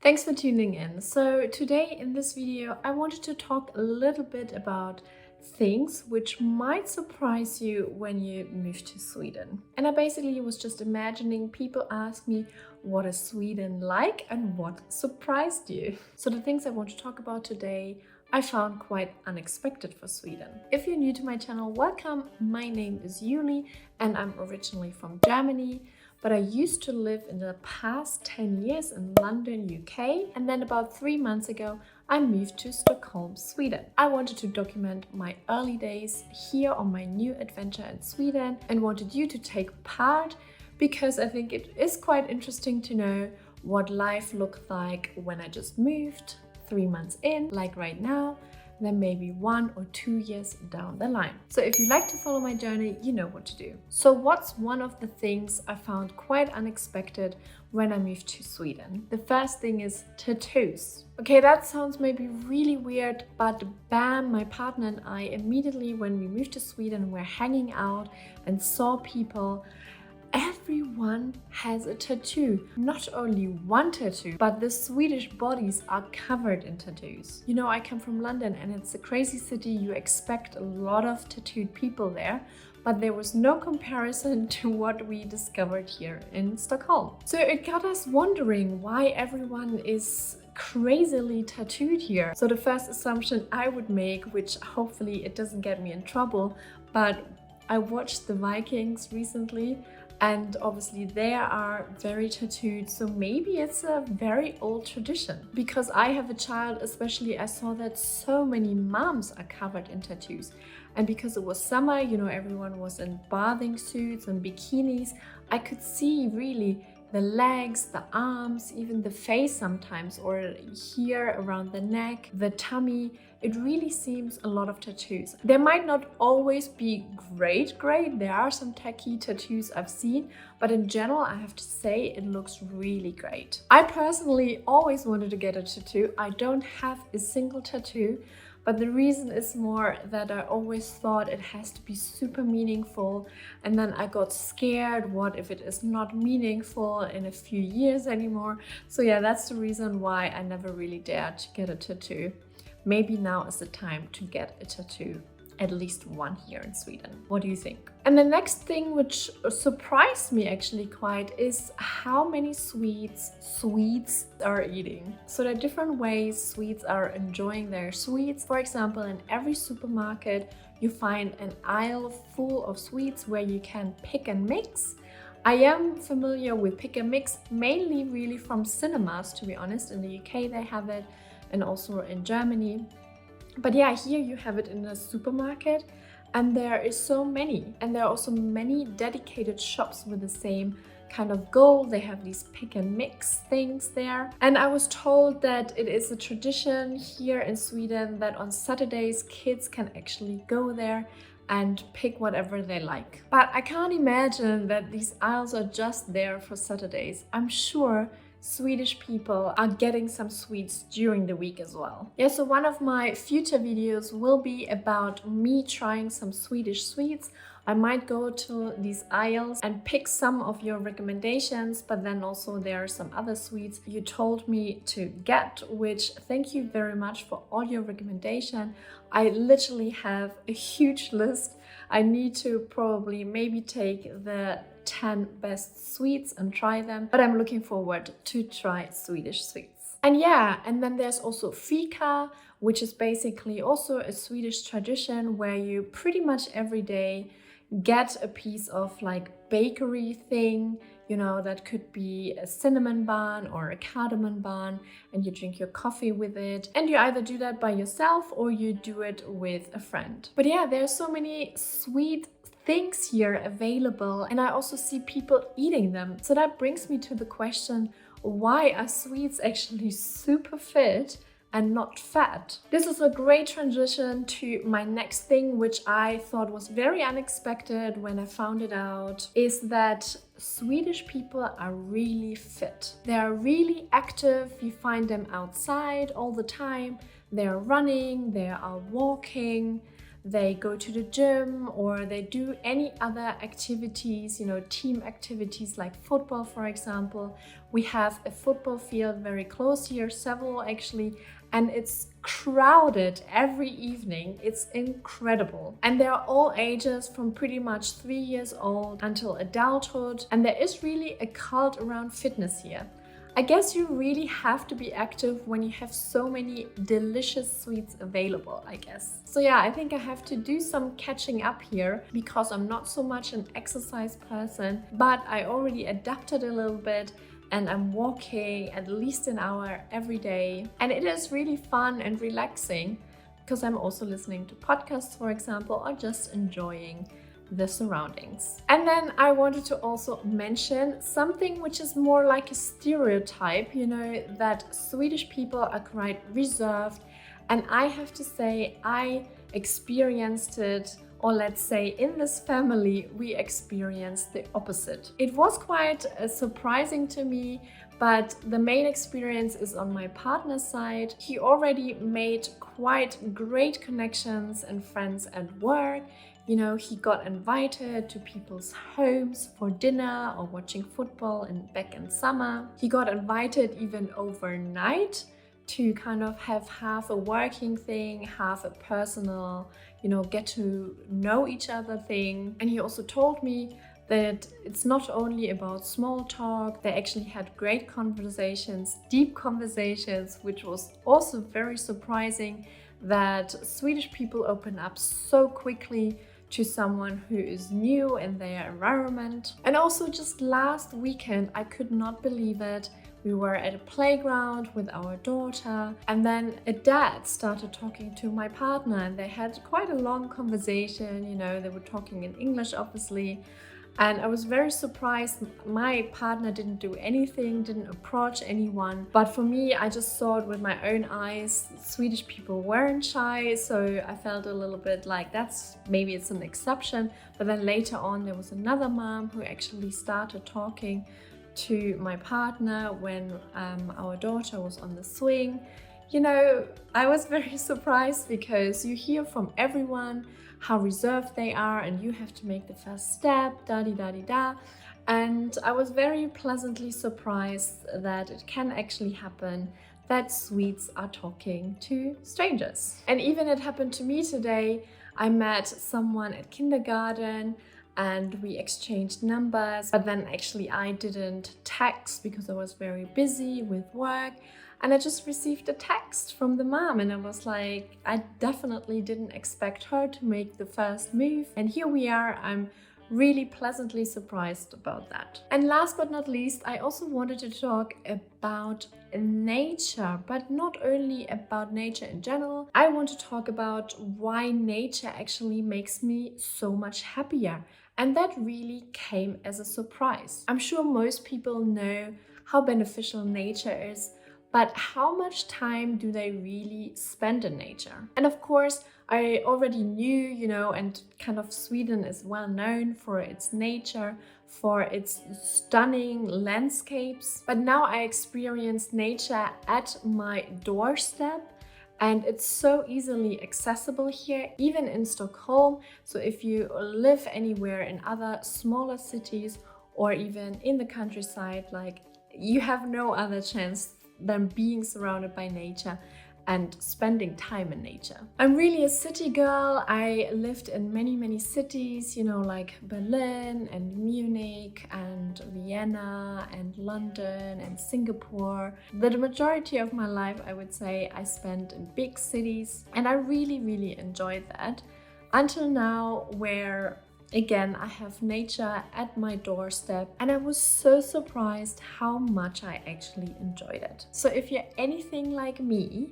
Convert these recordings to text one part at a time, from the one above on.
Thanks for tuning in. So today in this video, I wanted to talk a little bit about things which might surprise you when you move to Sweden. And I basically was just imagining people ask me, what is Sweden like and what surprised you? So the things I want to talk about today, I found quite unexpected for Sweden. If you're new to my channel, welcome. My name is Yuli and I'm originally from Germany. But I used to live in the past 10 years in London, UK, and then about 3 months ago, I moved to Stockholm, Sweden. I wanted to document my early days here on my new adventure in Sweden and wanted you to take part because I think it is quite interesting to know what life looked like when I just moved 3 months in, like right now, then maybe 1 or 2 years down the line. So if you like to follow my journey, you know what to do. So what's one of the things I found quite unexpected when I moved to Sweden? The first thing is tattoos. Okay, that sounds maybe really weird, but bam, my partner and I immediately when we moved to Sweden were hanging out and saw people. Everyone has a tattoo. Not only one tattoo, but the Swedish bodies are covered in tattoos. You know, I come from London and it's a crazy city. You expect a lot of tattooed people there, but there was no comparison to what we discovered here in Stockholm. So it got us wondering why everyone is crazily tattooed here. So the first assumption I would make, which hopefully it doesn't get me in trouble, but I watched the Vikings recently. And obviously they are very tattooed, so maybe it's a very old tradition. Because I have a child, especially I saw that so many moms are covered in tattoos. And because it was summer, you know, everyone was in bathing suits and bikinis, I could see really the legs, the arms, even the face sometimes, or here around the neck, the tummy. It really seems a lot of tattoos. They might not always be great. There are some tacky tattoos I've seen, but in general, I have to say it looks really great. I personally always wanted to get a tattoo. I don't have a single tattoo, but the reason is more that I always thought it has to be super meaningful. And then I got scared, what if it is not meaningful in a few years anymore? So yeah, that's the reason why I never really dared to get a tattoo. Maybe now is the time to get a tattoo, at least one here in Sweden. What do you think? And the next thing which surprised me actually quite is how many Swedes are eating. So there are different ways Swedes are enjoying their sweets. For example, in every supermarket, you find an aisle full of sweets where you can pick and mix. I am familiar with pick and mix, mainly really from cinemas, to be honest. In the UK they have it, and also in Germany. But yeah, here you have it in a supermarket and there is so many. And there are also many dedicated shops with the same kind of goal. They have these pick and mix things there. And I was told that it is a tradition here in Sweden that on Saturdays kids can actually go there and pick whatever they like. But I can't imagine that these aisles are just there for Saturdays. I'm sure Swedish people are getting some sweets during the week as well. Yeah, so one of my future videos will be about me trying some Swedish sweets. I might go to these aisles and pick some of your recommendations, but then also there are some other sweets you told me to get, which thank you very much for all your recommendation. I literally have a huge list. I need to probably maybe take the 10 best sweets and try them, but I'm looking forward to try Swedish sweets. And yeah, and then there's also fika, which is basically also a Swedish tradition where you pretty much every day get a piece of like bakery thing, you know, that could be a cinnamon bun or a cardamom bun, and you drink your coffee with it. And you either do that by yourself or you do it with a friend. But yeah, there's so many sweet things here available, and I also see people eating them. So that brings me to the question, why are Swedes actually super fit and not fat? This is a great transition to my next thing, which I thought was very unexpected when I found it out, is that Swedish people are really fit. They are really active. You find them outside all the time. They are running, they are walking. they go to the gym, or they do any other activities, team activities like football, for example. We have a football field very close here, several actually, and it's crowded every evening. It's incredible. And they're all ages from pretty much 3 years old until adulthood. And there is really a cult around fitness here. I guess you really have to be active when you have so many delicious sweets available, I guess. So yeah, I think I have to do some catching up here because I'm not so much an exercise person, but I already adapted a little bit and I'm walking at least an hour every day. And it is really fun and relaxing because I'm also listening to podcasts, for example, or just enjoying the surroundings. And then I wanted to also mention something which is more like a stereotype, that Swedish people are quite reserved. And I have to say, I experienced it, or let's say in this family, we experienced the opposite. It was quite surprising to me, but the main experience is on my partner's side. He already made quite great connections and friends at work. He got invited to people's homes for dinner or watching football back in summer. He got invited even overnight to kind of have half a working thing, half a personal, get to know each other thing. And he also told me that it's not only about small talk, they actually had great conversations, deep conversations, which was also very surprising that Swedish people open up so quickly to someone who is new in their environment. And also just last weekend, I could not believe it. We were at a playground with our daughter, and then a dad started talking to my partner, and they had quite a long conversation. They were talking in English, obviously. And I was very surprised. My partner didn't do anything, didn't approach anyone. But for me, I just saw it with my own eyes. Swedish people weren't shy, so I felt a little bit like maybe it's an exception. But then later on, there was another mom who actually started talking to my partner when our daughter was on the swing. I was very surprised because you hear from everyone how reserved they are, and you have to make the first step, da-di-da-di-da. And I was very pleasantly surprised that it can actually happen that Swedes are talking to strangers. And even it happened to me today. I met someone at kindergarten and we exchanged numbers, but then actually I didn't text because I was very busy with work. And I just received a text from the mom, and I was like, I definitely didn't expect her to make the first move. And here we are. I'm really pleasantly surprised about that. And last but not least, I also wanted to talk about nature, but not only about nature in general. I want to talk about why nature actually makes me so much happier. And that really came as a surprise. I'm sure most people know how beneficial nature is, but how much time do they really spend in nature? And of course, I already knew, and kind of Sweden is well known for its nature, for its stunning landscapes. But now I experience nature at my doorstep, and it's so easily accessible here, even in Stockholm. So if you live anywhere in other smaller cities or even in the countryside, you have no other chance than being surrounded by nature and spending time in nature. I'm really a city girl. I lived in many cities, like Berlin and Munich and Vienna and London and Singapore. The majority of my life, I would say, I spent in big cities, and I really enjoyed that until now, where again, I have nature at my doorstep, and I was so surprised how much I actually enjoyed it. So if you're anything like me,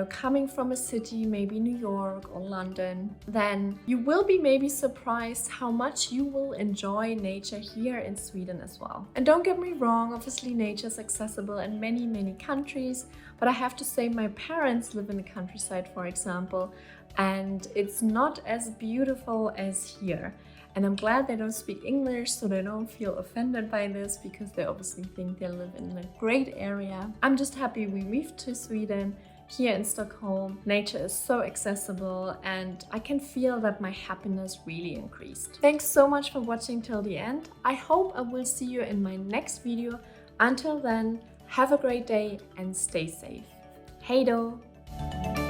coming from a city, maybe New York or London, then you will be maybe surprised how much you will enjoy nature here in Sweden as well. And don't get me wrong, obviously nature is accessible in many countries, but I have to say my parents live in the countryside, for example, and it's not as beautiful as here. And I'm glad they don't speak English, so they don't feel offended by this, because they obviously think they live in a great area. I'm just happy we moved to Sweden Here in Stockholm, nature is so accessible and I can feel that my happiness really increased. Thanks so much for watching till the end. I hope I will see you in my next video. Until then, have a great day and stay safe. Hej då!